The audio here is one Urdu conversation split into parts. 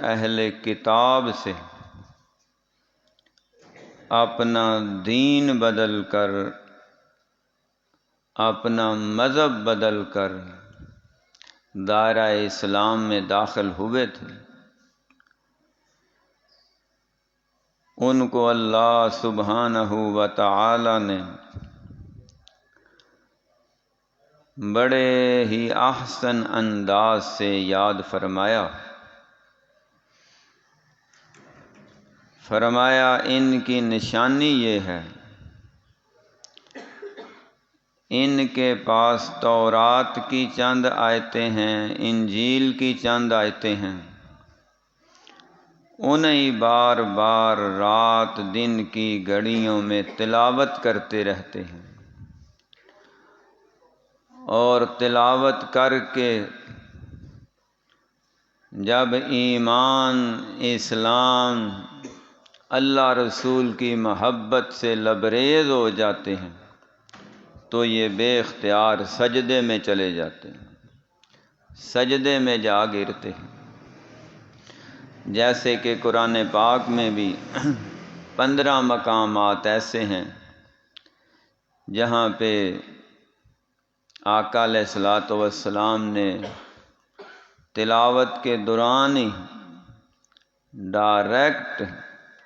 اہل کتاب سے اپنا دین بدل کر، اپنا مذہب بدل کر دائرہ اسلام میں داخل ہوئے تھے، ان کو اللہ سبحانہ و تعالی نے بڑے ہی احسن انداز سے یاد فرمایا ان کی نشانی یہ ہے، ان کے پاس تورات کی چند آیتیں ہیں، انجیل کی چند آیتیں ہیں، انہیں بار بار رات دن کی گھڑیوں میں تلاوت کرتے رہتے ہیں، اور تلاوت کر کے جب ایمان، اسلام، اللہ رسول کی محبت سے لبریز ہو جاتے ہیں تو یہ بے اختیار سجدے میں چلے جاتے ہیں، سجدے میں جا گرتے ہیں۔ جیسے کہ قرآن پاک میں بھی 15 مقامات ایسے ہیں جہاں پہ آقا علیہ الصلوۃ والسلام نے تلاوت کے دوران ہی ڈائریکٹ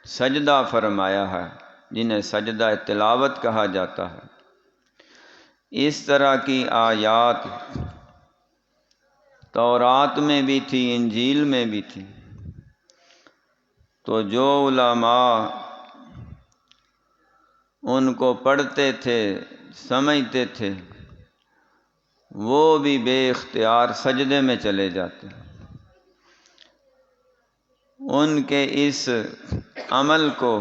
سجدہ فرمایا ہے، جنہیں سجدہ تلاوت کہا جاتا ہے۔ اس طرح کی آیات تورات میں بھی تھی، انجیل میں بھی تھی، تو جو علماء ان کو پڑھتے تھے، سمجھتے تھے، وہ بھی بے اختیار سجدے میں چلے جاتے ہیں۔ ان کے اس عمل کو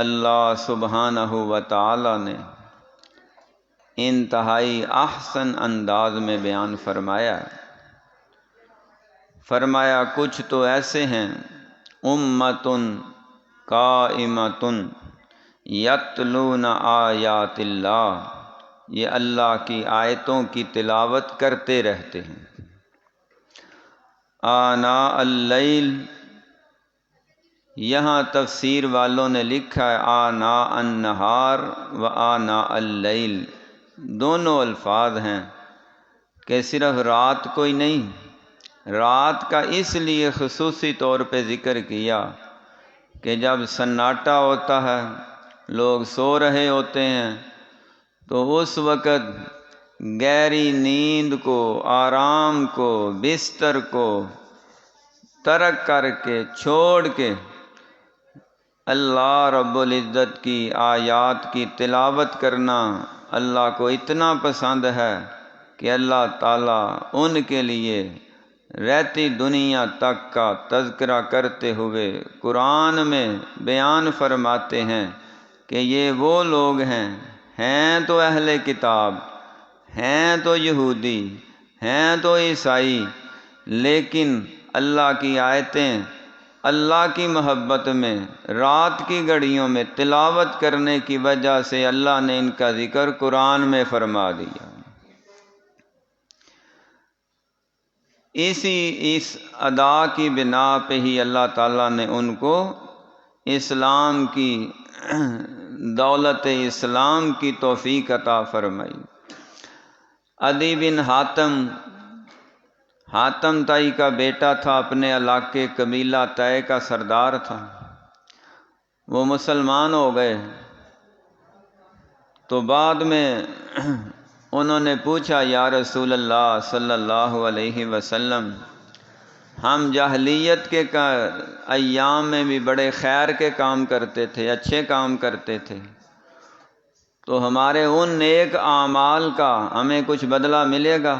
اللہ سبحانہ و تعالی نے انتہائی احسن انداز میں بیان فرمایا کچھ تو ایسے ہیں، امتن قائمتن یتلون آیات اللہ، یہ اللہ کی آیتوں کی تلاوت کرتے رہتے ہیں۔ آناء اللیل، یہاں تفسیر والوں نے لکھا ہے آناء النہار و آناء اللیل، دونوں الفاظ ہیں کہ صرف رات کو ہی نہیں، رات کا اس لیے خصوصی طور پہ ذکر کیا کہ جب سناٹا ہوتا ہے، لوگ سو رہے ہوتے ہیں، تو اس وقت گہری نیند کو، آرام کو، بستر کو ترک کر کے، چھوڑ کے اللہ رب العزت کی آیات کی تلاوت کرنا اللہ کو اتنا پسند ہے کہ اللہ تعالیٰ ان کے لیے رہتی دنیا تک کا تذکرہ کرتے ہوئے قرآن میں بیان فرماتے ہیں کہ یہ وہ لوگ ہیں تو اہل کتاب، ہیں تو یہودی، ہیں تو عیسائی، لیکن اللہ کی آیتیں، اللہ کی محبت میں رات کی گھڑیوں میں تلاوت کرنے کی وجہ سے اللہ نے ان کا ذکر قرآن میں فرما دیا۔ اس ادا کی بنا پہ ہی اللہ تعالیٰ نے ان کو اسلام کی دولت اسلام کی توفیق عطا فرمائی۔ عدی بن حاتم تائی کا بیٹا تھا، اپنے علاقے قبیلہ طے کا سردار تھا، وہ مسلمان ہو گئے تو بعد میں انہوں نے پوچھا یا رسول اللہ صلی اللہ علیہ وسلم، ہم جاہلیت کے ایام میں بھی بڑے خیر کے کام کرتے تھے، اچھے کام کرتے تھے، تو ہمارے ان نیک اعمال کا ہمیں کچھ بدلہ ملے گا؟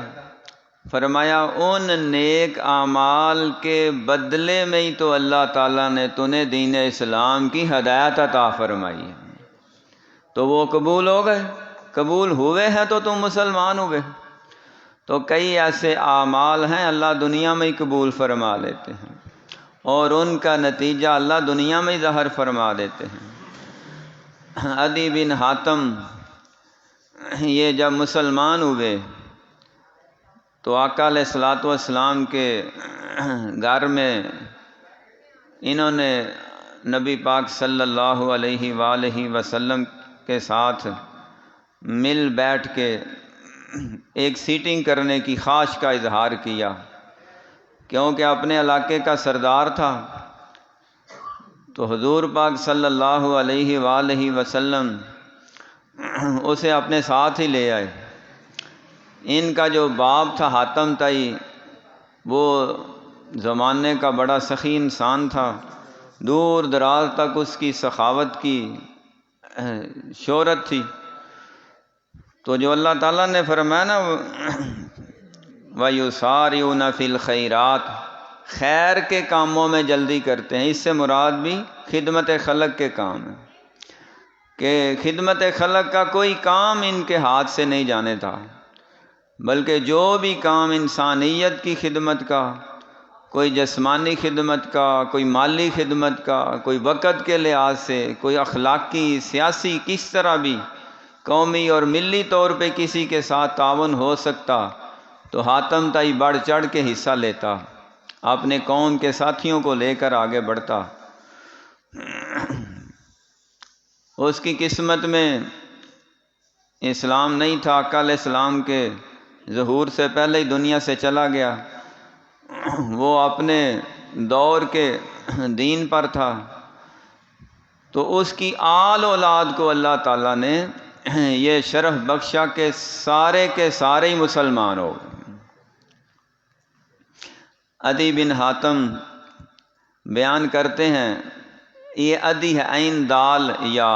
فرمایا ان نیک اعمال کے بدلے میں ہی تو اللہ تعالیٰ نے تمہیں دین اسلام کی ہدایت عطا فرمائی ہے، تو وہ قبول ہو گئے، قبول ہوئے ہیں تو تم مسلمان ہوئے۔ تو کئی ایسے اعمال ہیں اللہ دنیا میں ہی قبول فرما لیتے ہیں، اور ان کا نتیجہ اللہ دنیا میں ہی ظاہر فرما دیتے ہیں۔ عدی بن حاتم یہ جب مسلمان ہوئے تو آقا علیہ الصلوۃ والسلام کے گھر میں انہوں نے نبی پاک صلی اللہ علیہ وآلہ وسلم کے ساتھ مل بیٹھ کے ایک سیٹنگ کرنے کی خواہش کا اظہار کیا، کیونکہ اپنے علاقے کا سردار تھا، تو حضور پاک صلی اللہ علیہ وآلہ وسلم اسے اپنے ساتھ ہی لے آئے۔ ان کا جو باپ تھا حاتم تائی، وہ زمانے کا بڑا سخی انسان تھا، دور دراز تک اس کی سخاوت کی شہرت تھی۔ تو جو اللہ تعالیٰ نے فرمایا نا وَيُسَارِعُونَ فِي الْخَيْرَاتِ، خیر کے کاموں میں جلدی کرتے ہیں، اس سے مراد بھی خدمت خلق کے کام ہے، کہ خدمت خلق کا کوئی کام ان کے ہاتھ سے نہیں جانے تھا، بلکہ جو بھی کام انسانیت کی خدمت کا، کوئی جسمانی خدمت کا، کوئی مالی خدمت کا، کوئی وقت کے لحاظ سے، کوئی اخلاقی، سیاسی، کس طرح بھی قومی اور ملی طور پہ کسی کے ساتھ تعاون ہو سکتا تو حاتم تائی بڑھ چڑھ کے حصہ لیتا، اپنے قوم کے ساتھیوں کو لے کر آگے بڑھتا۔ اس کی قسمت میں اسلام نہیں تھا، آقا علیہ السلام کے ظہور سے پہلے ہی دنیا سے چلا گیا، وہ اپنے دور کے دین پر تھا، تو اس کی آل اولاد کو اللہ تعالیٰ نے یہ شرف بخشا کہ سارے کے سارے ہی مسلمان ہو گئے۔ عدی بن حاتم بیان کرتے ہیں، یہ عدی ہے عین دال یا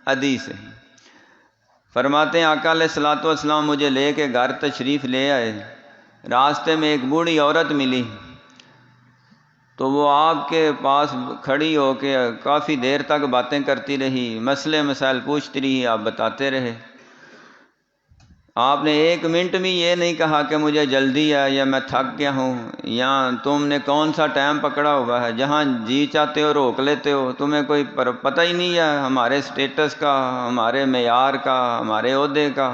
عدی سے، فرماتے ہیں آقا علیہ الصلوۃ والسلام مجھے لے کے گھر تشریف لے آئے، راستے میں ایک بوڑھی عورت ملی، تو وہ آپ کے پاس کھڑی ہو کے کافی دیر تک باتیں کرتی رہی، مسئلے مسائل پوچھتی رہی، آپ بتاتے رہے۔ آپ نے ایک منٹ بھی یہ نہیں کہا کہ مجھے جلدی ہے یا میں تھک گیا ہوں یا تم نے کون سا ٹائم پکڑا ہوا ہے، جہاں جی چاہتے ہو روک لیتے ہو، تمہیں کوئی پتہ ہی نہیں ہے ہمارے سٹیٹس کا، ہمارے معیار کا، ہمارے عہدے کا۔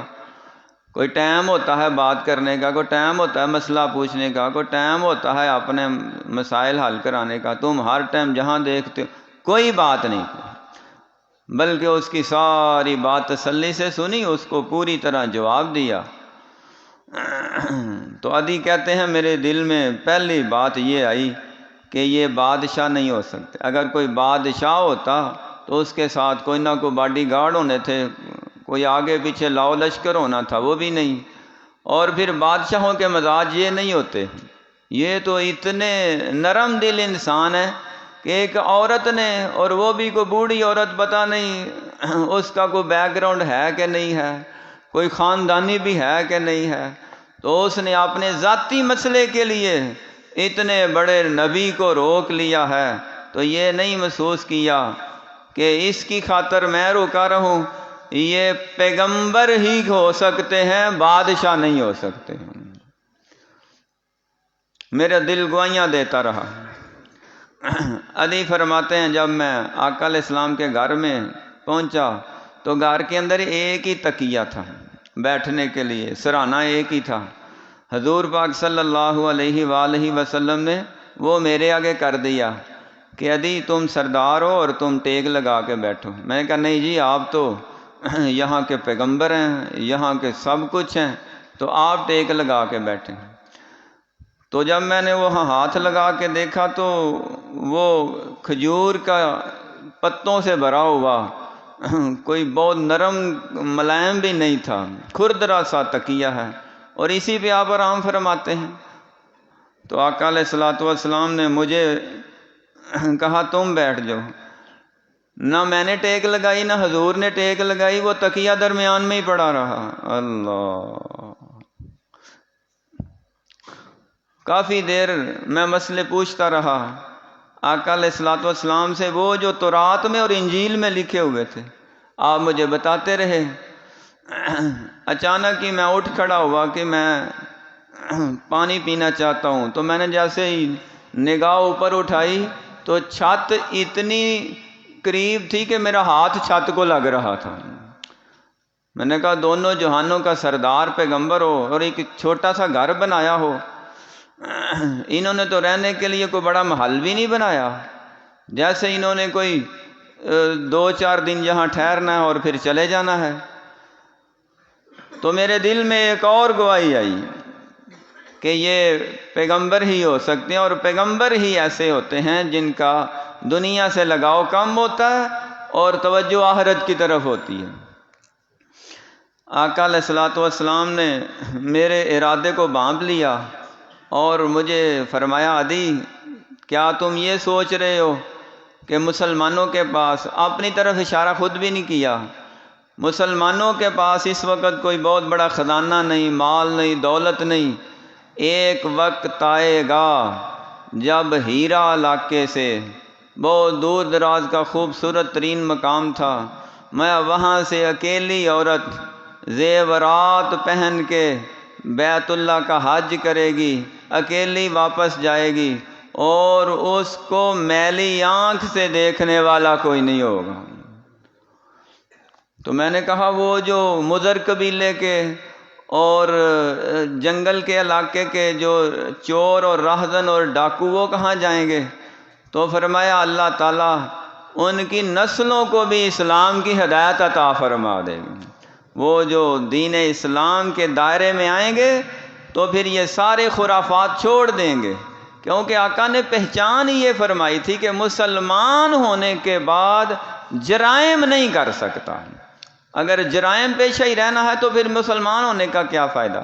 کوئی ٹائم ہوتا ہے بات کرنے کا، کوئی ٹائم ہوتا ہے مسئلہ پوچھنے کا، کوئی ٹائم ہوتا ہے اپنے مسائل حل کرانے کا، تم ہر ٹائم جہاں دیکھتے ہو کوئی بات نہیں کی، بلکہ اس کی ساری بات تسلی سے سنی، اس کو پوری طرح جواب دیا۔ تو عدی کہتے ہیں میرے دل میں پہلی بات یہ آئی کہ یہ بادشاہ نہیں ہو سکتے، اگر کوئی بادشاہ ہوتا تو اس کے ساتھ کوئی نہ کوئی باڈی گارڈ ہونے تھے، کوئی آگے پیچھے لاؤ لشکر ہونا تھا، وہ بھی نہیں، اور پھر بادشاہوں کے مزاج یہ نہیں ہوتے، یہ تو اتنے نرم دل انسان ہیں کہ ایک عورت نے، اور وہ بھی کوئی بوڑھی عورت، پتہ نہیں اس کا کوئی بیک گراؤنڈ ہے کہ نہیں ہے، کوئی خاندانی بھی ہے کہ نہیں ہے، تو اس نے اپنے ذاتی مسئلے کے لیے اتنے بڑے نبی کو روک لیا ہے، تو یہ نہیں محسوس کیا کہ اس کی خاطر میں روکا رہوں، یہ پیغمبر ہی ہو سکتے ہیں، بادشاہ نہیں ہو سکتے۔ میرا دل گواہیاں دیتا رہا۔ عدی فرماتے ہیں جب میں آقا علیہ السلام کے گھر میں پہنچا تو گھر کے اندر ایک ہی تکیہ تھا بیٹھنے کے لیے، سرہانہ ایک ہی تھا، حضور پاک صلی اللہ علیہ وآلہ وسلم نے وہ میرے آگے کر دیا کہ عدی تم سردار ہو اور تم ٹیک لگا کے بیٹھو۔ میں نے کہا نہیں جی، آپ تو یہاں کے پیغمبر ہیں، یہاں کے سب کچھ ہیں، تو آپ ٹیک لگا کے بیٹھیں۔ تو جب میں نے وہاں ہاتھ لگا کے دیکھا تو وہ کھجور کا پتوں سے بھرا ہوا کوئی بہت نرم ملائم بھی نہیں تھا، کھردرا سا تکیہ ہے، اور اسی پہ آپ آرام فرماتے ہیں۔ تو آقا علیہ الصلوۃ والسلام نے مجھے کہا تم بیٹھ جاؤ، نہ میں نے ٹیک لگائی نہ حضور نے ٹیک لگائی، وہ تکیہ درمیان میں ہی پڑا رہا۔ اللہ، کافی دیر میں مسئلے پوچھتا رہا آقا علیہ الصلوۃ والسلام سے، وہ جو تورات میں اور انجیل میں لکھے ہوئے تھے آپ مجھے بتاتے رہے۔ اچانک ہی میں اٹھ کھڑا ہوا کہ میں پانی پینا چاہتا ہوں، تو میں نے جیسے ہی نگاہ اوپر اٹھائی تو چھت اتنی قریب تھی کہ میرا ہاتھ چھت کو لگ رہا تھا۔ میں نے کہا دونوں جہانوں کا سردار پیغمبر ہو اور ایک چھوٹا سا گھر بنایا ہو انہوں نے تو رہنے کے لیے کوئی بڑا محل بھی نہیں بنایا، جیسے انہوں نے کوئی 2-4 دن یہاں ٹھہرنا ہے اور پھر چلے جانا ہے۔ تو میرے دل میں ایک اور گواہی آئی کہ یہ پیغمبر ہی ہو سکتے ہیں، اور پیغمبر ہی ایسے ہوتے ہیں جن کا دنیا سے لگاؤ کم ہوتا ہے اور توجہ آخرت کی طرف ہوتی ہے۔ آقا علیہ الصلوۃ والسلام نے میرے ارادے کو بانپ لیا اور مجھے فرمایا، عدی کیا تم یہ سوچ رہے ہو کہ مسلمانوں کے پاس، اپنی طرف اشارہ خود بھی نہیں کیا، مسلمانوں کے پاس اس وقت کوئی بہت بڑا خزانہ نہیں، مال نہیں، دولت نہیں، ایک وقت آئے گا جب ہیرا علاقے سے، بہت دور دراز کا خوبصورت ترین مقام تھا، میں وہاں سے اکیلی عورت زیورات پہن کے بیت اللہ کا حج کرے گی، اکیلی واپس جائے گی، اور اس کو میلی آنکھ سے دیکھنے والا کوئی نہیں ہوگا۔ تو میں نے کہا وہ جو مضر قبیلے کے اور جنگل کے علاقے کے جو چور اور راہزن اور ڈاکو، وہ کہاں جائیں گے؟ تو فرمایا اللہ تعالیٰ ان کی نسلوں کو بھی اسلام کی ہدایت عطا فرما دے گی۔ وہ جو دین اسلام کے دائرے میں آئیں گے تو پھر یہ سارے خرافات چھوڑ دیں گے، کیونکہ آقا نے پہچان یہ فرمائی تھی کہ مسلمان ہونے کے بعد جرائم نہیں کر سکتا۔ اگر جرائم پیشہ ہی رہنا ہے تو پھر مسلمان ہونے کا کیا فائدہ؟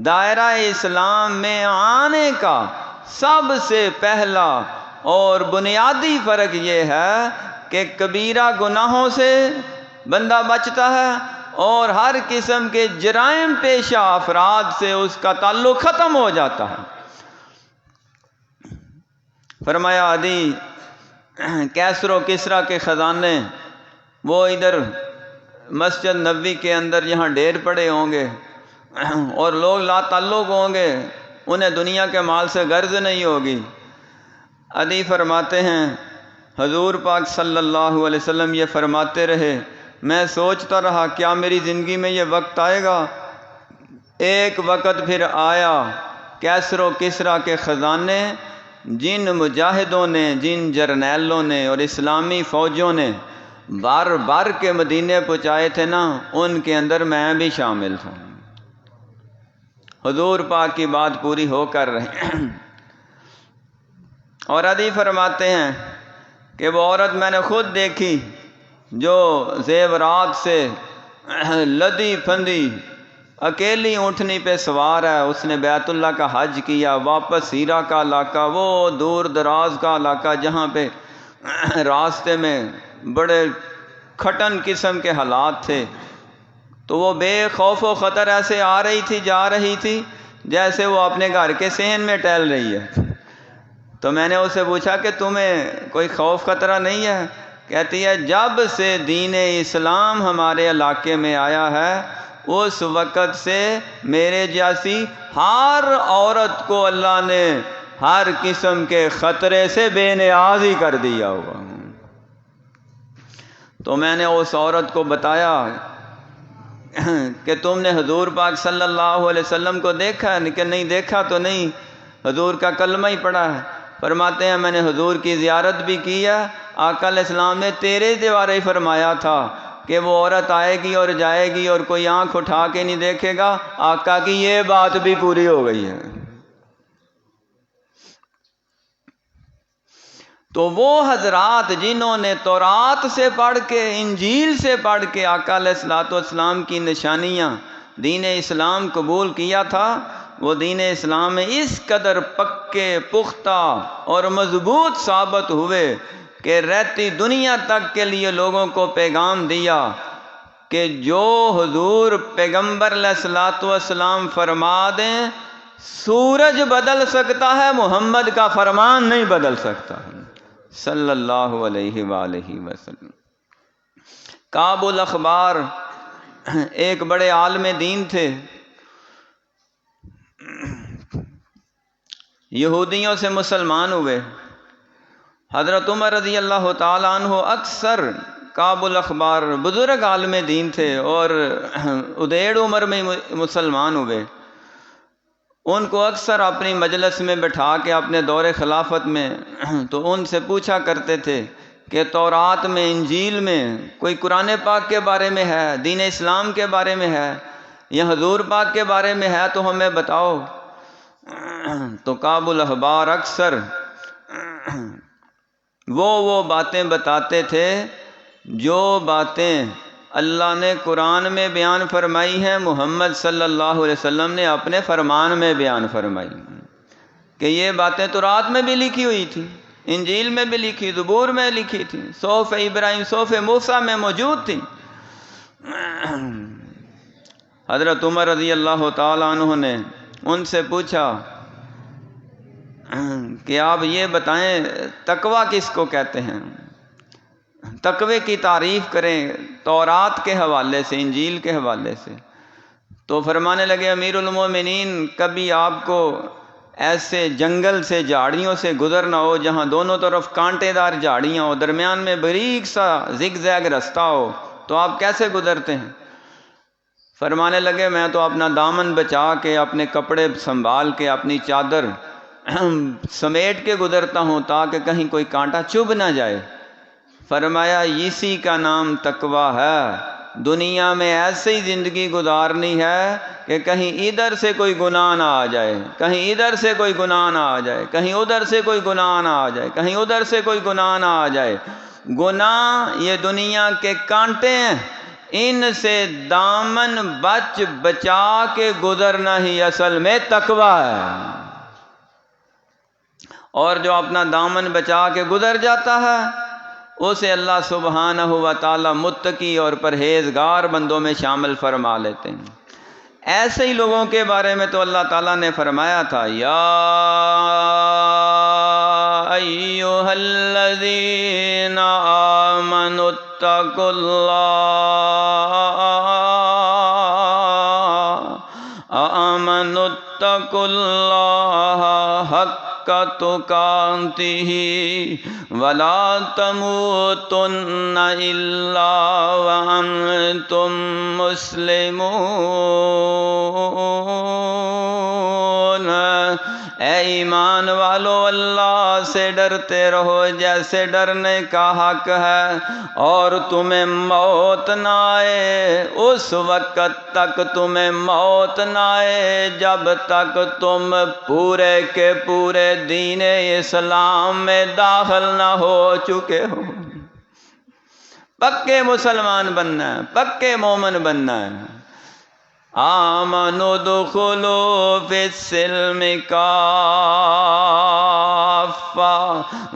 دائرہ اسلام میں آنے کا سب سے پہلا اور بنیادی فرق یہ ہے کہ کبیرہ گناہوں سے بندہ بچتا ہے اور ہر قسم کے جرائم پیشہ افراد سے اس کا تعلق ختم ہو جاتا ہے۔ فرمایا عدی کیسر و کسریٰ کے خزانے وہ ادھر مسجد نبوی کے اندر یہاں ڈھیر پڑے ہوں گے اور لوگ لا تعلق ہوں گے، انہیں دنیا کے مال سے غرض نہیں ہوگی۔ عدی فرماتے ہیں حضور پاک صلی اللہ علیہ وسلم یہ فرماتے رہے، میں سوچتا رہا کیا میری زندگی میں یہ وقت آئے گا؟ ایک وقت پھر آیا، کیسر و کسریٰ کے خزانے جن مجاہدوں نے، جن جرنیلوں نے اور اسلامی فوجوں نے بار بار کے مدینے پہنچائے تھے نا، ان کے اندر میں بھی شامل تھا۔ حضور پاک کی بات پوری ہو کر رہے۔ اور عدی فرماتے ہیں کہ وہ عورت میں نے خود دیکھی جو زیورات سے لدی پھندی اکیلی اونٹنی پہ سوار ہے، اس نے بیت اللہ کا حج کیا، واپس ہیرا کا علاقہ، وہ دور دراز کا علاقہ جہاں پہ راستے میں بڑے کھٹن قسم کے حالات تھے، تو وہ بے خوف و خطر ایسے آ رہی تھی، جا رہی تھی جیسے وہ اپنے گھر کے صحن میں ٹہل رہی ہے۔ تو میں نے اسے پوچھا کہ تمہیں کوئی خوف خطرہ نہیں ہے؟ کہتی ہے جب سے دین اسلام ہمارے علاقے میں آیا ہے اس وقت سے میرے جیسی ہر عورت کو اللہ نے ہر قسم کے خطرے سے بے نیاز ہی کر دیا ہوا۔ تو میں نے اس عورت کو بتایا کہ تم نے حضور پاک صلی اللہ علیہ وسلم کو دیکھا ہے؟ کہ نہیں دیکھا تو نہیں، حضور کا کلمہ ہی پڑھا ہے۔ فرماتے ہیں میں نے حضور کی زیارت بھی کی ہے، آقا علیہ السلام نے تیرے دوارے ہی فرمایا تھا کہ وہ عورت آئے گی اور جائے گی اور کوئی آنکھ اٹھا کے نہیں دیکھے گا، آقا کی یہ بات بھی پوری ہو گئی ہے۔ تو وہ حضرات جنہوں نے تورات سے پڑھ کے، انجیل سے پڑھ کے آقا علیہ الصلوۃ والسلام کی نشانیاں، دین اسلام قبول کیا تھا، وہ دین اسلام میں اس قدر پکے، پختہ اور مضبوط ثابت ہوئے کہ رہتی دنیا تک کے لیے لوگوں کو پیغام دیا کہ جو حضور پیغمبر علیہ الصلوۃ والسلام فرما دیں سورج بدل سکتا ہے، محمد کا فرمان نہیں بدل سکتا صلی اللہ علیہ وآلہ وسلم۔ کعب الاخبار ایک بڑے عالم دین تھے، یہودیوں سے مسلمان ہوئے۔ حضرت عمر رضی اللہ تعالیٰ عنہ اکثر کعب الاخبار بزرگ عالم دین تھے اور ادیڑ عمر میں مسلمان ہوئے۔ ان کو اکثر اپنی مجلس میں بٹھا کے اپنے دور خلافت میں تو ان سے پوچھا کرتے تھے کہ تورات میں، انجیل میں کوئی قرآن پاک کے بارے میں ہے، دین اسلام کے بارے میں ہے یا حضور پاک کے بارے میں ہے تو ہمیں بتاؤ۔ تو کعب الاحبار اکثر وہ باتیں بتاتے تھے جو باتیں اللہ نے قرآن میں بیان فرمائی ہیں، محمد صلی اللہ علیہ وسلم نے اپنے فرمان میں بیان فرمائی، کہ یہ باتیں تورات میں بھی لکھی ہوئی تھی، انجیل میں بھی لکھی، زبور میں لکھی تھی، صحف ابراہیم، صحف موسیٰ میں موجود تھی۔ حضرت عمر رضی اللہ تعالیٰ عنہ نے ان سے پوچھا کہ آپ یہ بتائیں تقویٰ کس کو کہتے ہیں، تقوی کی تعریف کریں تورات کے حوالے سے، انجیل کے حوالے سے۔ تو فرمانے لگے امیر المومنین، کبھی آپ کو ایسے جنگل سے، جھاڑیوں سے گزرنا ہو جہاں دونوں طرف کانٹے دار جھاڑیاں ہو، درمیان میں باریک سا زگ زیگ رستہ ہو، تو آپ کیسے گزرتے ہیں؟ فرمانے لگے میں تو اپنا دامن بچا کے، اپنے کپڑے سنبھال کے، اپنی چادر سمیٹ کے گزرتا ہوں تاکہ کہیں کوئی کانٹا چبھ نہ جائے۔ فرمایا اسی کا نام تقویٰ ہے، دنیا میں ایسے ہی زندگی گزارنی ہے کہ کہیں ادھر سے کوئی گناہ نہ آ جائے، کہیں ادھر سے کوئی گناہ نہ آ جائے، کہیں ادھر سے کوئی گناہ نہ آ جائے، کہیں ادھر سے کوئی گناہ نہ آ جائے۔ گناہ یہ دنیا کے کانٹے ہیں، ان سے دامن بچا کے گزرنا ہی اصل میں تقویٰ ہے۔ اور جو اپنا دامن بچا کے گزر جاتا ہے اسے اللہ سبحانہ و تعالی متقی اور پرہیزگار بندوں میں شامل فرما لیتے ہیں۔ ایسے ہی لوگوں کے بارے میں تو اللہ تعالیٰ نے فرمایا تھا، یا ایھا الذین آمنوا اتقوا اللہ حق تقاتہ ولا تموتن الا وانتم مسلمون۔ اے ایمان والو، اللہ سے ڈرتے رہو جیسے ڈرنے کا حق ہے، اور تمہیں موت نہ آئے، اس وقت تک تمہیں موت نہ آئے جب تک تم پورے کے پورے دین اسلام میں داخل نہ ہو چکے ہو۔ پکے مسلمان بننا ہے، پکے مومن بننا ہے۔ آمنوا ادخلوا فی السلم کافہ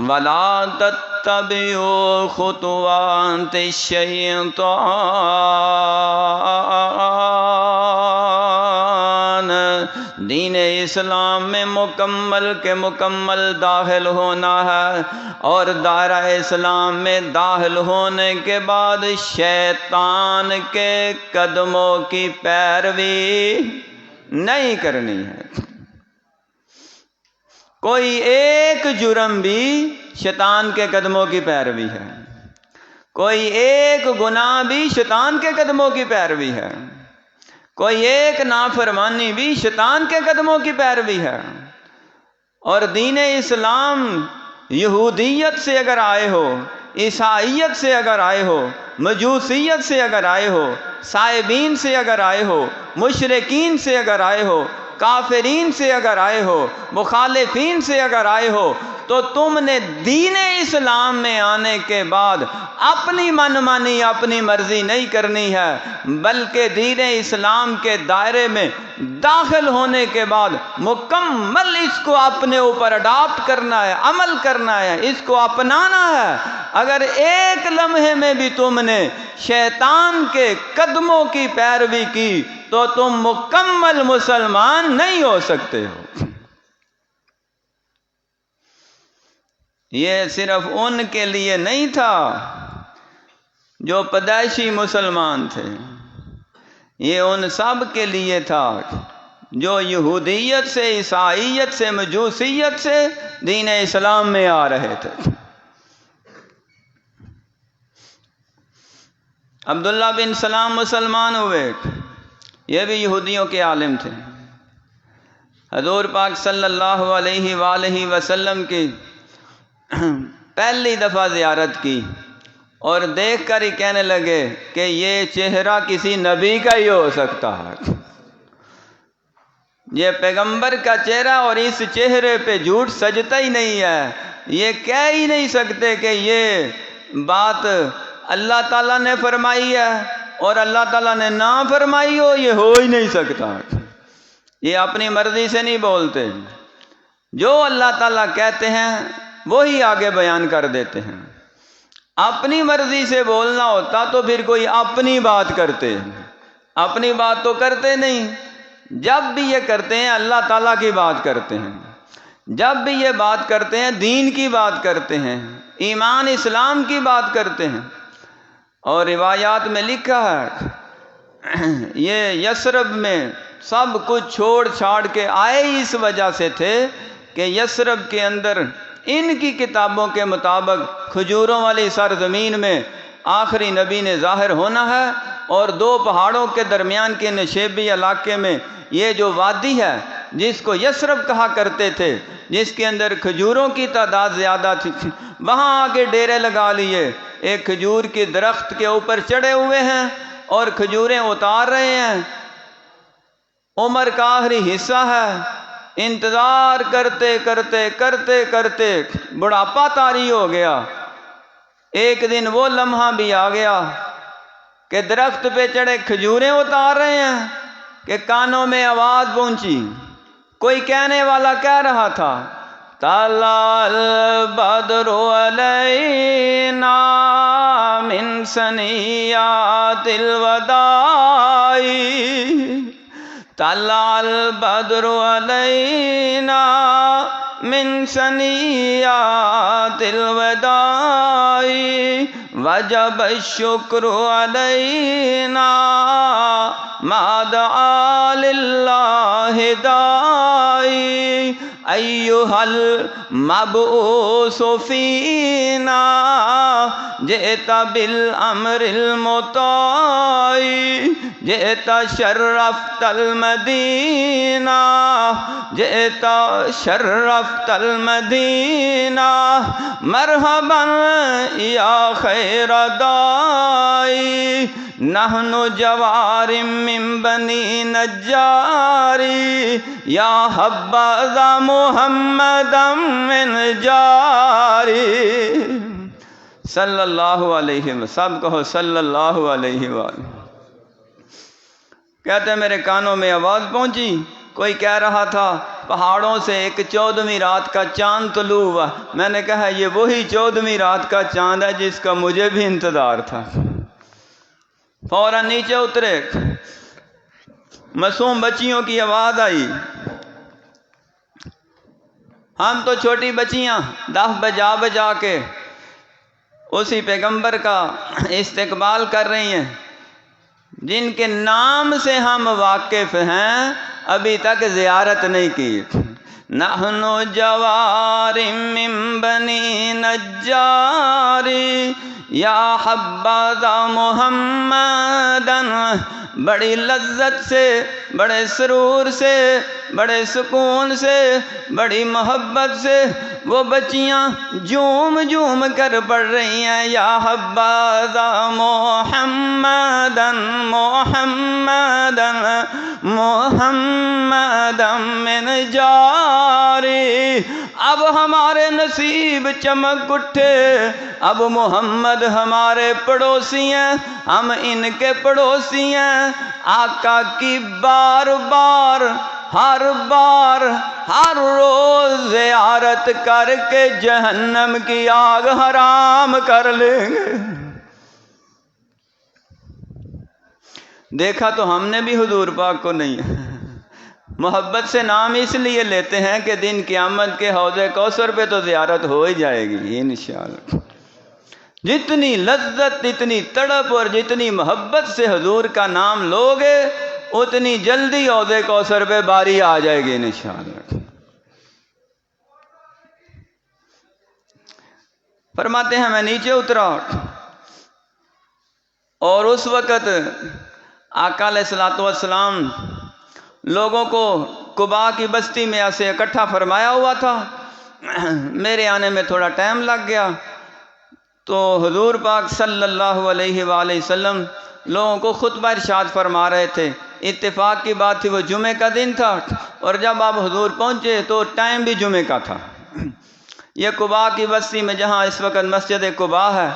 ولا تتبعوا خطوات الشیطان۔ دین اسلام میں مکمل کے مکمل داخل ہونا ہے، اور دائرہ اسلام میں داخل ہونے کے بعد شیطان کے قدموں کی پیروی نہیں کرنی ہے۔ کوئی ایک جرم بھی شیطان کے قدموں کی پیروی ہے، کوئی ایک گناہ بھی شیطان کے قدموں کی پیروی ہے، کوئی ایک نافرمانی بھی شیطان کے قدموں کی پیروی ہے۔ اور دین اسلام یہودیت سے اگر آئے ہو، عیسائیت سے اگر آئے ہو، مجوسیت سے اگر آئے ہو، صائبین سے اگر آئے ہو، مشرکین سے اگر آئے ہو، کافرین سے اگر آئے ہو، مخالفین سے اگر آئے ہو، تو تم نے دین اسلام میں آنے کے بعد اپنی من مانی، اپنی مرضی نہیں کرنی ہے، بلکہ دین اسلام کے دائرے میں داخل ہونے کے بعد مکمل اس کو اپنے اوپر اڈاپٹ کرنا ہے، عمل کرنا ہے، اس کو اپنانا ہے۔ اگر ایک لمحے میں بھی تم نے شیطان کے قدموں کی پیروی کی تو تم مکمل مسلمان نہیں ہو سکتے ہو۔ یہ صرف ان کے لیے نہیں تھا جو پیدائشی مسلمان تھے، یہ ان سب کے لیے تھا جو یہودیت سے، عیسائیت سے، مجوسیت سے دین اسلام میں آ رہے تھے۔ عبداللہ بن سلام مسلمان ہوئے، یہ بھی یہودیوں کے عالم تھے۔ حضور پاک صلی اللہ علیہ وآلہ وسلم کی پہلی دفعہ زیارت کی اور دیکھ کر ہی کہنے لگے کہ یہ چہرہ کسی نبی کا ہی ہو سکتا ہے، یہ پیغمبر کا چہرہ، اور اس چہرے پہ جھوٹ سجتا ہی نہیں ہے، یہ کہہ ہی نہیں سکتے کہ یہ بات اللہ تعالیٰ نے فرمائی ہے اور اللہ تعالیٰ نے نہ فرمائی یہ ہو ہی نہیں سکتا۔ یہ اپنی مرضی سے نہیں بولتے، جو اللہ تعالیٰ کہتے ہیں وہی آگے بیان کر دیتے ہیں۔ اپنی مرضی سے بولنا ہوتا تو پھر کوئی اپنی بات کرتے، اپنی بات تو کرتے نہیں۔ جب بھی یہ کرتے ہیں اللہ تعالیٰ کی بات کرتے ہیں، جب بھی یہ بات کرتے ہیں دین کی بات کرتے ہیں، ایمان اسلام کی بات کرتے ہیں۔ اور روایات میں لکھا ہے یہ یثرب میں سب کچھ چھوڑ چھاڑ کے آئے اس وجہ سے تھے کہ یثرب کے اندر ان کی کتابوں کے مطابق کھجوروں والی سرزمین میں آخری نبی نے ظاہر ہونا ہے، اور دو پہاڑوں کے درمیان کے نشیبی علاقے میں یہ جو وادی ہے جس کو یثرب کہا کرتے تھے، جس کے اندر کھجوروں کی تعداد زیادہ تھی، وہاں آ کے ڈیرے لگا لیے، ایک کھجور کے درخت کے اوپر چڑھے ہوئے ہیں اور کھجوریں اتار رہے ہیں۔ عمر کا آخری حصہ ہے، انتظار کرتے کرتے کرتے کرتے بڑھاپا طاری ہو گیا۔ ایک دن وہ لمحہ بھی آ گیا کہ درخت پہ چڑھے کھجوریں اتار رہے ہیں کہ کانوں میں آواز پہنچی، کوئی کہنے والا کہہ رہا تھا طلع البدر علینا من ثنیات الوداع، طلع البدر علینا من ثنیات الوداع، وجب الشکر علینا ما دعا للہ داعی، ایہا المبعوث فینا جئت بالامر المطاع، جئت شرفت المدینہ، جئت شرفت المدینہ، مرحبا یا خیر داعی، نحن جوار من بنی نجار، یا حبذا محمدا من جاری، صلی اللہ علیہ وسلم۔ سب کہو صلی اللہ علیہ وآلہ۔ کہتے ہیں میرے کانوں میں آواز پہنچی، کوئی کہہ رہا تھا پہاڑوں سے ایک 14ویں رات کا چاند طلوع ہوا۔ میں نے کہا یہ وہی 14ویں رات کا چاند ہے جس کا مجھے بھی انتظار تھا۔ فوراً نیچے اترے، معصوم بچیوں کی آواز آئی، ہم تو چھوٹی بچیاں دف بجا بجا کے اسی پیغمبر کا استقبال کر رہی ہیں جن کے نام سے ہم واقف ہیں، ابھی تک زیارت نہیں کی۔ نحن جوار من بنی نجار، یا حبذا محمدن، بڑی لذت سے، بڑے سرور سے، بڑے سکون سے، بڑی محبت سے وہ بچیاں جھوم جھوم کر پڑھ رہی ہیں، یا حبذا محمدن محمدن محمدن من جاری۔ اب ہمارے نصیب چمک اٹھے، اب محمد ہمارے پڑوسی ہیں، ہم ان کے پڑوسی ہیں۔ آقا کی بار بار ہر بار ہر روز زیارت کر کے جہنم کی آگ حرام کر لیں گے۔ دیکھا تو ہم نے بھی حضور پاک کو نہیں۔ محبت سے نام اس لیے لیتے ہیں کہ دن قیامت کے حوض کوثر پہ تو زیارت ہو ہی جائے گی انشاءاللہ۔ جتنی لذت، اتنی تڑپ اور جتنی محبت سے حضور کا نام لوگے، اتنی جلدی حوض کوثر پہ باری آ جائے گی انشاءاللہ۔ فرماتے ہیں میں نیچے اترا اور اس وقت آقا علیہ الصلوۃ والسلام لوگوں کو قباء کی بستی میں ایسے اکٹھا فرمایا ہوا تھا، میرے آنے میں تھوڑا ٹائم لگ گیا، تو حضور پاک صلی اللہ علیہ وآلہ وسلم لوگوں کو خطبہ ارشاد فرما رہے تھے۔ اتفاق کی بات تھی وہ جمعے کا دن تھا، اور جب آپ حضور پہنچے تو ٹائم بھی جمعے کا تھا۔ یہ قباء کی بستی میں جہاں اس وقت مسجد قباء ہے،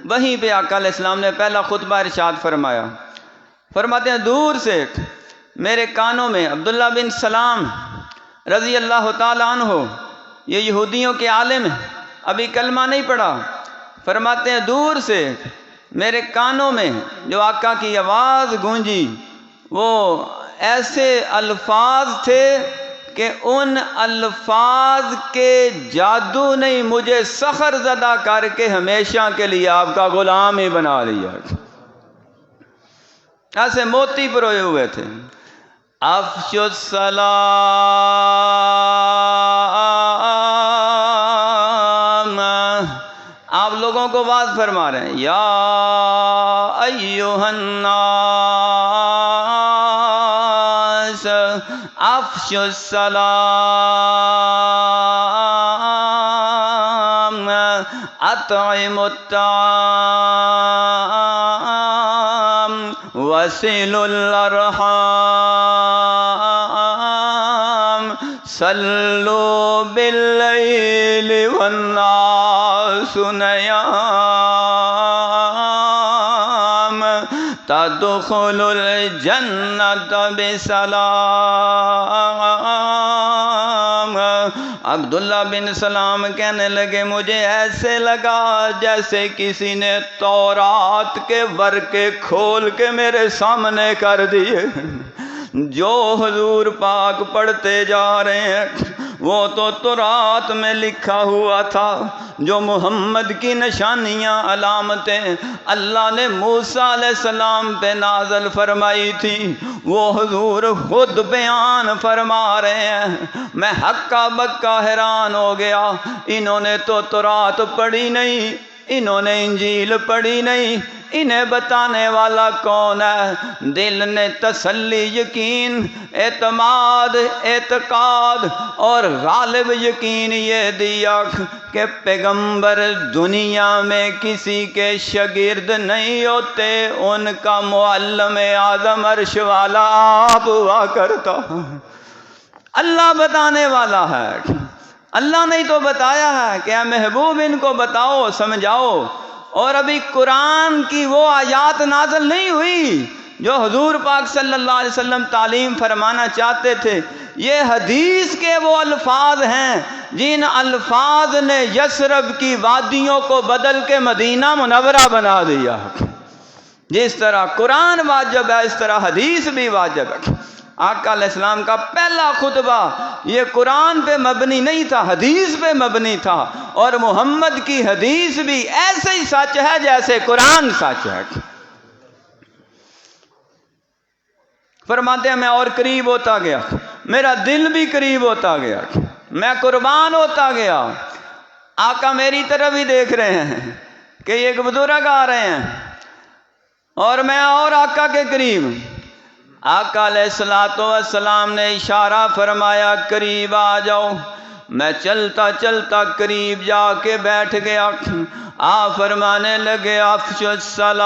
وہیں پہ آقا علیہ السلام نے پہلا خطبہ ارشاد فرمایا۔ فرماتے ہیں دور سے میرے کانوں میں عبداللہ بن سلام رضی اللہ تعالیٰ عنہ، یہ یہودیوں کے عالم ہیں، ابھی کلمہ نہیں پڑھا، فرماتے ہیں دور سے میرے کانوں میں جو آقا کی آواز گونجی، وہ ایسے الفاظ تھے کہ ان الفاظ کے جادو نے مجھے سحر زدہ کر کے ہمیشہ کے لیے آپ کا غلام ہی بنا لیا۔ ایسے موتی پروئے ہوئے تھے۔ افش السلام، آپ لوگوں کو واز فرما رہے ہیں، یا ایھا الناس افش السلام اطعموا الطعام وصلوا الارحام صلوا باللیل والناس نیام تدخلوا الجنۃ بسلام۔ عبداللہ بن سلام کہنے لگے مجھے ایسے لگا جیسے کسی نے تورات کے ورقے کھول کے میرے سامنے کر دیے۔ جو حضور پاک پڑھتے جا رہے ہیں وہ تو تورات میں لکھا ہوا تھا، جو محمد کی نشانیاں علامتیں اللہ نے موسیٰ علیہ السلام پہ نازل فرمائی تھی، وہ حضور خود بیان فرما رہے ہیں۔ میں ہکا بکا حیران ہو گیا، انہوں نے تو تورات پڑھی نہیں، انہوں نے انجیل پڑھی نہیں، انہیں بتانے والا کون ہے؟ دل نے تسلی، یقین، اعتماد، اعتقاد اور غالب یقین یہ دیا کہ پیغمبر دنیا میں کسی کے شاگرد نہیں ہوتے، ان کا معلم اعظم عرش والا آپ ہوا کرتا۔ اللہ بتانے والا ہے، اللہ نے تو بتایا ہے کہ اے محبوب ان کو بتاؤ، سمجھاؤ۔ اور ابھی قرآن کی وہ آیات نازل نہیں ہوئی جو حضور پاک صلی اللہ علیہ وسلم تعلیم فرمانا چاہتے تھے، یہ حدیث کے وہ الفاظ ہیں جن الفاظ نے یثرب کی وادیوں کو بدل کے مدینہ منورہ بنا دیا۔ جس طرح قرآن واجب ہے اس طرح حدیث بھی واجب ہے۔ آقا علیہ السلام کا پہلا خطبہ یہ قرآن پہ مبنی نہیں تھا، حدیث پہ مبنی تھا، اور محمد کی حدیث بھی ایسے ہی سچ ہے جیسے قرآن سچ ہے۔ فرماتے ہیں میں اور قریب ہوتا گیا، میرا دل بھی قریب ہوتا گیا، میں قربان ہوتا گیا۔ آقا میری طرف ہی دیکھ رہے ہیں کہ ایک بزرگ آ رہے ہیں، اور میں اور آقا کے قریب۔ آقا علیہ السلام نے اشارہ فرمایا قریب آ جاؤ۔ میں چلتا چلتا قریب جا کے بیٹھ گیا۔ آپ فرمانے لگے افشوا السلام،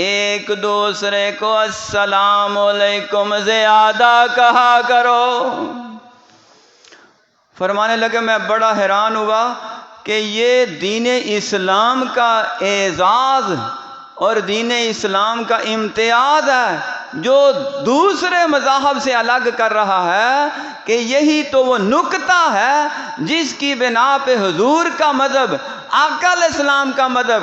ایک دوسرے کو السلام علیکم زیادہ کہا کرو۔ فرمانے لگے میں بڑا حیران ہوا کہ یہ دین اسلام کا اعزاز اور دین اسلام کا امتیاز ہے جو دوسرے مذاہب سے الگ کر رہا ہے، کہ یہی تو وہ نکتہ ہے جس کی بنا پہ حضور کا مذہب، آقا علیہ السلام کا مذہب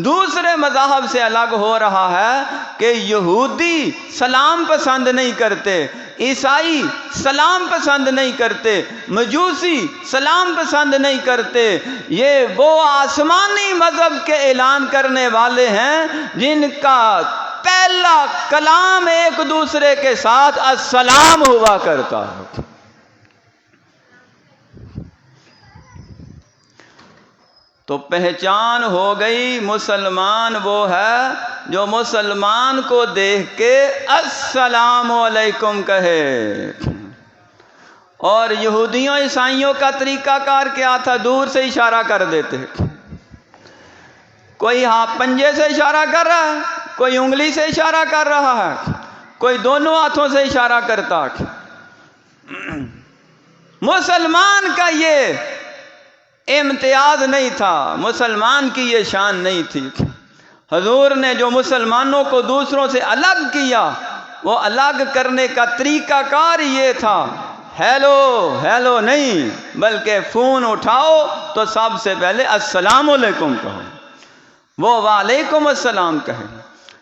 دوسرے مذاہب سے الگ ہو رہا ہے، کہ یہودی سلام پسند نہیں کرتے، عیسائی سلام پسند نہیں کرتے، مجوسی سلام پسند نہیں کرتے۔ یہ وہ آسمانی مذہب کے اعلان کرنے والے ہیں جن کا پہلا کلام ایک دوسرے کے ساتھ السلام ہوا کرتا ہے۔ تو پہچان ہو گئی مسلمان وہ ہے جو مسلمان کو دیکھ کے السلام علیکم کہے۔ اور یہودیوں عیسائیوں کا طریقہ کار کیا تھا؟ دور سے اشارہ کر دیتے، کوئی ہاتھ پنجے سے اشارہ کر رہا ہے، کوئی انگلی سے اشارہ کر رہا ہے، کوئی دونوں ہاتھوں سے اشارہ کرتا۔ مسلمان کا یہ امتیاز نہیں تھا، مسلمان کی یہ شان نہیں تھی۔ حضور نے جو مسلمانوں کو دوسروں سے الگ کیا، وہ الگ کرنے کا طریقہ کار یہ تھا، ہیلو ہیلو نہیں، بلکہ فون اٹھاؤ تو سب سے پہلے السلام علیکم کہو، وہ وعلیکم السلام کہے۔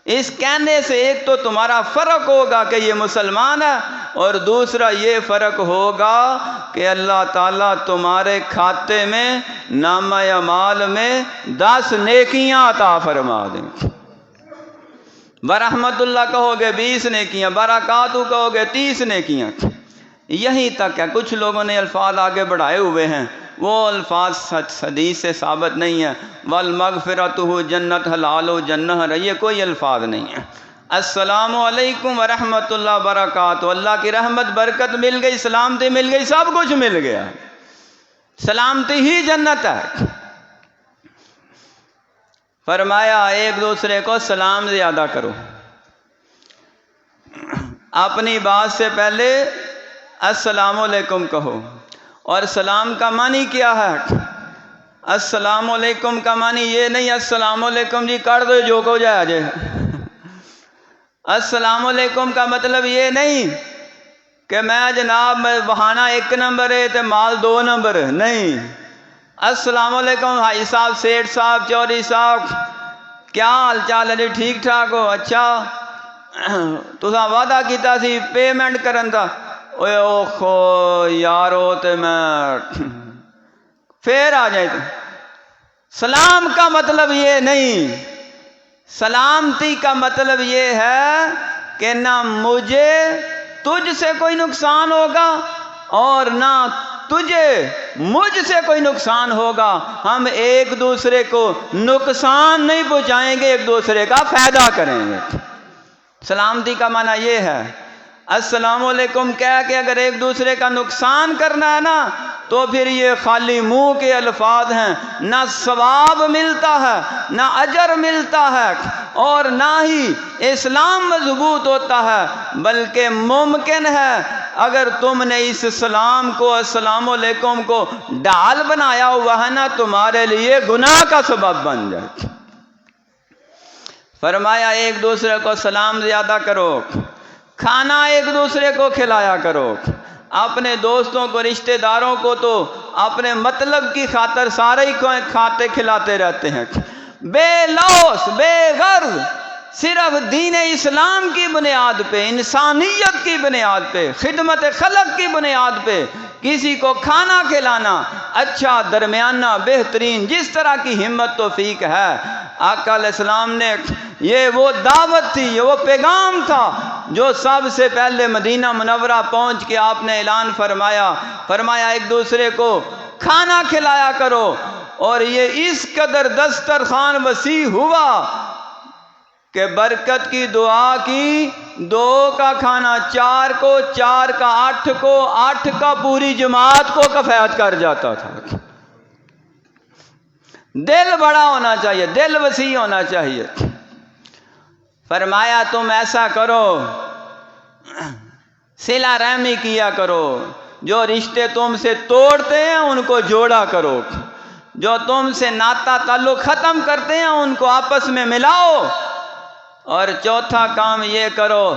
اس کہنے سے ایک تو تمہارا فرق ہوگا کہ یہ مسلمان ہے، اور دوسرا یہ فرق ہوگا کہ اللہ تعالیٰ تمہارے کھاتے میں نامہ اعمال میں 10 نیکیاں عطا فرما دیں۔ برحمت اللہ کہو گے 20 نیکیاں، برکاتہ کہو گے 30 نیکیاں۔ یہی تک ہے، کچھ لوگوں نے الفاظ آگے بڑھائے ہوئے ہیں، وہ الفاظ حدیث سے ثابت نہیں ہے۔ والمغفرتہ جنت حلال و جنہ، یہ کوئی الفاظ نہیں ہے۔ السلام علیکم ورحمۃ اللہ وبرکاتہ، اللہ کی رحمت برکت مل گئی، سلامتی مل گئی، سب کچھ مل گیا، سلامتی ہی جنت ہے۔ فرمایا ایک دوسرے کو سلام زیادہ کرو، اپنی بات سے پہلے السلام علیکم کہو۔ اور سلام کا معنی کیا ہے؟ السلام علیکم کا معنی یہ نہیں السلام علیکم جی کر دو جو کو جائے جائے۔ السلام علیکم کا مطلب یہ نہیں کہ میں جناب بہانہ 1 نمبر ہے تو مال 2 نمبر ہے، نہیں۔ السلام علیکم بھائی صاحب، سیٹھ صاحب، چودھری صاحب، کیا حال چال ہے جی؟ ٹھیک ٹھاک ہو؟ اچھا تساں وعدہ کیتا سی پیمنٹ کرن دا، اوے اوخو یارو تے میں پھر آ جائے۔ سلام کا مطلب یہ نہیں، سلامتی کا مطلب یہ ہے کہ نہ مجھے تجھ سے کوئی نقصان ہوگا اور نہ تجھے مجھ سے کوئی نقصان ہوگا، ہم ایک دوسرے کو نقصان نہیں پہنچائیں گے، ایک دوسرے کا فائدہ کریں گے۔ سلامتی کا معنی یہ ہے۔ السلام علیکم کہہ کے اگر ایک دوسرے کا نقصان کرنا ہے نا، تو پھر یہ خالی منہ کے الفاظ ہیں، نہ ثواب ملتا ہے، نہ اجر ملتا ہے، اور نہ ہی اسلام مضبوط ہوتا ہے، بلکہ ممکن ہے اگر تم نے اس سلام کو، السلام علیکم کو ڈال بنایا ہوا ہے نا، تمہارے لیے گناہ کا سبب بن جائے۔ فرمایا ایک دوسرے کو سلام زیادہ کرو، کھانا ایک دوسرے کو کھلایا کرو۔ اپنے دوستوں کو، رشتہ داروں کو تو اپنے مطلب کی خاطر سارے ہی کھاتے کھلاتے رہتے ہیں، بے لوث بے غرض، صرف دین اسلام کی بنیاد پہ، انسانیت کی بنیاد پہ، خدمت خلق کی بنیاد پہ کسی کو کھانا کھلانا، اچھا درمیانہ بہترین جس طرح کی ہمت توفیق ہے۔ آقا علیہ السلام نے یہ وہ دعوت تھی، یہ وہ پیغام تھا جو سب سے پہلے مدینہ منورہ پہنچ کے آپ نے اعلان فرمایا ایک دوسرے کو کھانا کھلایا کرو۔ اور یہ اس قدر دسترخوان وسیع ہوا کہ برکت کی دعا کی، 2 کا کھانا 4 کو، 4 کا 8 کو، 8 کا پوری جماعت کو کفایت کر جاتا تھا۔ دل بڑا ہونا چاہیے، دل وسیع ہونا چاہیے۔ فرمایا تم ایسا کرو، صلہ رحمی کیا کرو، جو رشتے تم سے توڑتے ہیں ان کو جوڑا کرو، جو تم سے ناتا تعلق ختم کرتے ہیں ان کو آپس میں ملاؤ، اور چوتھا کام یہ کرو،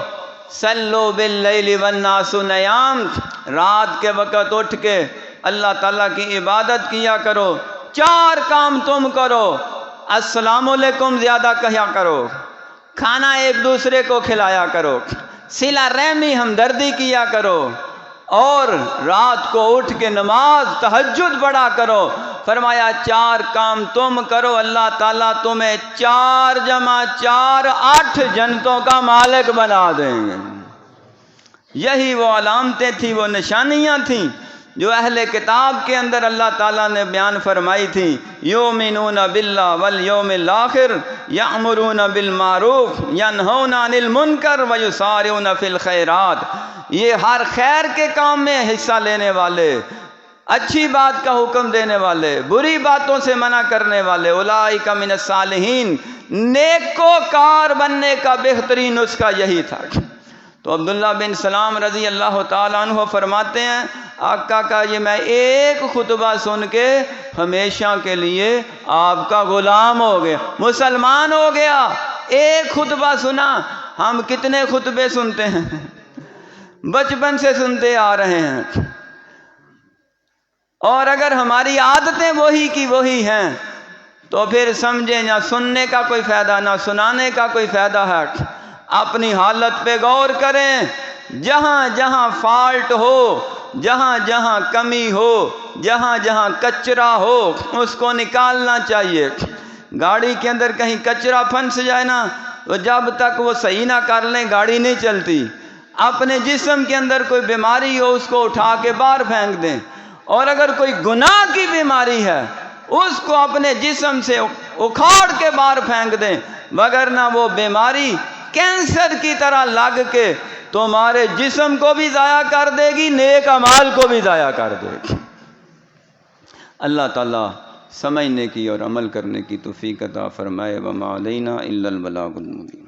صلو باللیل والناس نیام، رات کے وقت اٹھ کے اللہ تعالیٰ کی عبادت کیا کرو۔ 4 کام تم کرو، السلام علیکم زیادہ کہا کرو، کھانا ایک دوسرے کو کھلایا کرو، صلہ رحمی ہمدردی کیا کرو، اور رات کو اٹھ کے نماز تہجد پڑھا کرو۔ فرمایا 4 کام تم کرو، اللہ تعالیٰ تمہیں 4 جمع 4 8 جنتوں کا مالک بنا دیں گے۔ یہی وہ علامتیں تھیں، وہ نشانیاں تھیں جو اہل کتاب کے اندر اللہ تعالیٰ نے بیان فرمائی تھی، یؤمنون باللہ والیوم الآخر یأمرون بالمعروف ینہون عن المنکر ویسارعون فی الخیرات، یہ ہر خیر کے کام میں حصہ لینے والے، اچھی بات کا حکم دینے والے، بری باتوں سے منع کرنے والے، اولئک من الصالحین، نیکوکار بننے کا بہترین نسخہ یہی تھا۔ تو عبداللہ بن سلام رضی اللہ تعالیٰ عنہ فرماتے ہیں آقا کا یہ میں ایک خطبہ سن کے ہمیشہ کے لیے آپ کا غلام ہو گیا، مسلمان ہو گیا۔ ایک خطبہ سنا، ہم کتنے خطبے سنتے ہیں، بچپن سے سنتے آ رہے ہیں، اور اگر ہماری عادتیں وہی کی وہی ہیں تو پھر سمجھیں نہ سننے کا کوئی فائدہ نہ سنانے کا کوئی فائدہ ہے۔ اپنی حالت پہ غور کریں، جہاں جہاں فالٹ ہو، جہاں جہاں کمی ہو، جہاں جہاں کچرا ہو، اس کو نکالنا چاہیے۔ گاڑی کے اندر کہیں کچرا پھنس جائے نا، تو جب تک وہ صحیح نہ کر لیں گاڑی نہیں چلتی۔ اپنے جسم کے اندر کوئی بیماری ہو، اس کو اٹھا کے باہر پھینک دیں، اور اگر کوئی گناہ کی بیماری ہے اس کو اپنے جسم سے اکھاڑ کے باہر پھینک دیں، وگرنہ وہ بیماری کینسر کی طرح لگ کے تمہارے جسم کو بھی ضائع کر دے گی، نیک اعمال کو بھی ضائع کر دے گی۔ اللہ تعالیٰ سمجھنے کی اور عمل کرنے کی توفیق عطا فرمائے۔ وما علینا الا البلاغ المبین۔